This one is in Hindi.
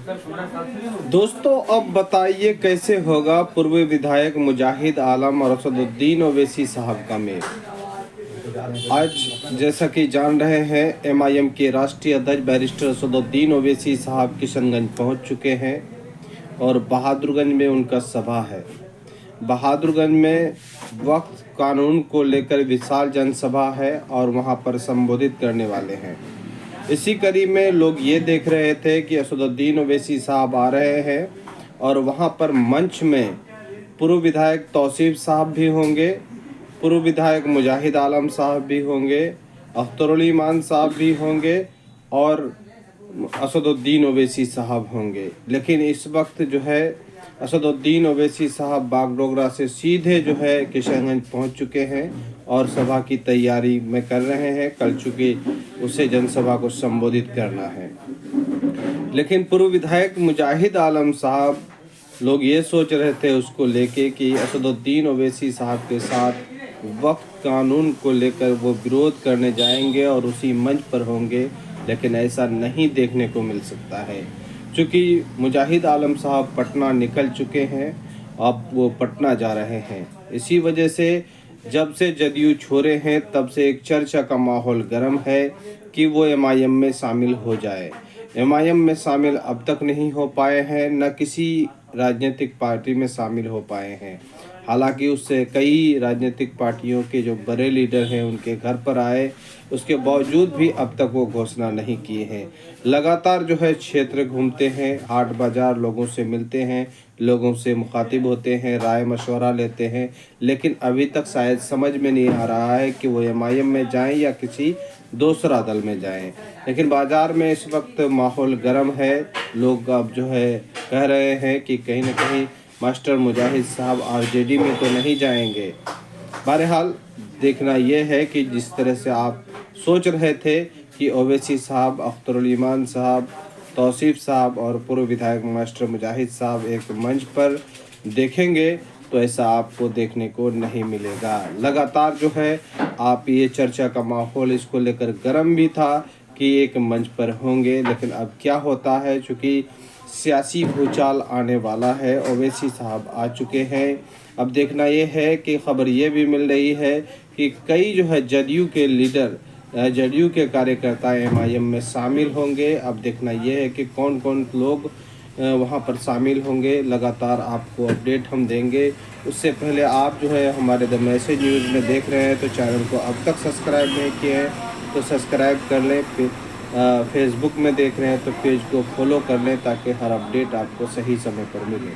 दोस्तों, अब बताइए कैसे होगा पूर्व विधायक मुजाहिद आलम और असदुद्दीन ओवैसी साहब का मेल। आज जैसा कि जान रहे हैं, एमआईएम के राष्ट्रीय अध्यक्ष बैरिस्टर असदुद्दीन ओवैसी साहब किशनगंज पहुंच चुके हैं और बहादुरगंज में उनका सभा है। बहादुरगंज में वक्फ कानून को लेकर विशाल जनसभा है और वहां पर संबोधित करने वाले हैं। इसी कड़ी में लोग ये देख रहे थे कि असदुद्दीन ओवैसी साहब आ रहे हैं और वहाँ पर मंच में पूर्व विधायक तौसीफ साहब भी होंगे, पूर्व विधायक मुजाहिद आलम साहब भी होंगे, अख्तरुल ईमान साहब भी होंगे और असदुद्दीन ओवैसी साहब होंगे। लेकिन इस वक्त जो है असदुद्दीन ओवैसी साहब बागडोगरा से सीधे जो है किशनगंज पहुंच चुके हैं और सभा की तैयारी में कर रहे हैं। कल चूँकि उसे जनसभा को संबोधित करना है। लेकिन पूर्व विधायक मुजाहिद आलम साहब, लोग ये सोच रहे थे उसको लेके कि असदुद्दीन ओवैसी साहब के साथ वक्फ कानून को लेकर वो विरोध करने जाएंगे और उसी मंच पर होंगे, लेकिन ऐसा नहीं देखने को मिल सकता है। चूँकि मुजाहिद आलम साहब पटना निकल चुके हैं, अब वो पटना जा रहे हैं। इसी वजह से जब से जदयू छोड़े हैं तब से एक चर्चा का माहौल गर्म है कि वो एमआईएम में शामिल हो जाए। एमआईएम में शामिल अब तक नहीं हो पाए हैं, न किसी राजनीतिक पार्टी में शामिल हो पाए हैं। हालांकि उससे कई राजनीतिक पार्टियों के जो बड़े लीडर हैं उनके घर पर आए, उसके बावजूद भी अब तक वो घोषणा नहीं किए हैं। लगातार जो है क्षेत्र घूमते हैं, हाट बाज़ार लोगों से मिलते हैं, लोगों से मुखातिब होते हैं, राय मशवरा लेते हैं, लेकिन अभी तक शायद समझ में नहीं आ रहा है कि वो एमआईएम में जाएं या किसी दूसरा दल में जाएं। लेकिन बाज़ार में इस वक्त माहौल गर्म है। लोग अब जो है कह रहे हैं कि कहीं ना कहीं मास्टर मुजाहिद साहब आरजेडी में तो नहीं जाएंगे। बहरहाल देखना यह है कि जिस तरह से आप सोच रहे थे कि ओवैसी साहब, अख्तरुल ईमान साहब, तौसीफ साहब और पूर्व विधायक मास्टर मुजाहिद साहब एक मंच पर देखेंगे, तो ऐसा आपको देखने को नहीं मिलेगा। लगातार जो है आप ये चर्चा का माहौल इसको लेकर गर्म भी था कि एक मंच पर होंगे, लेकिन अब क्या होता है, चूँकि सियासी भूचाल आने वाला है। ओवैसी साहब आ चुके हैं। अब देखना ये है कि खबर ये भी मिल रही है कि कई जो है जदयू के लीडर, जदयू के कार्यकर्ता एमआईएम में शामिल होंगे। अब देखना ये है कि कौन कौन लोग वहाँ पर शामिल होंगे। लगातार आपको अपडेट हम देंगे। उससे पहले आप जो है हमारे द मैसेज न्यूज़ में देख रहे हैं तो चैनल को अब तक सब्सक्राइब नहीं किए हैं तो सब्सक्राइब कर लें। फेसबुक में देख रहे हैं तो पेज को फॉलो कर लें ताकि हर अपडेट आपको सही समय पर मिले।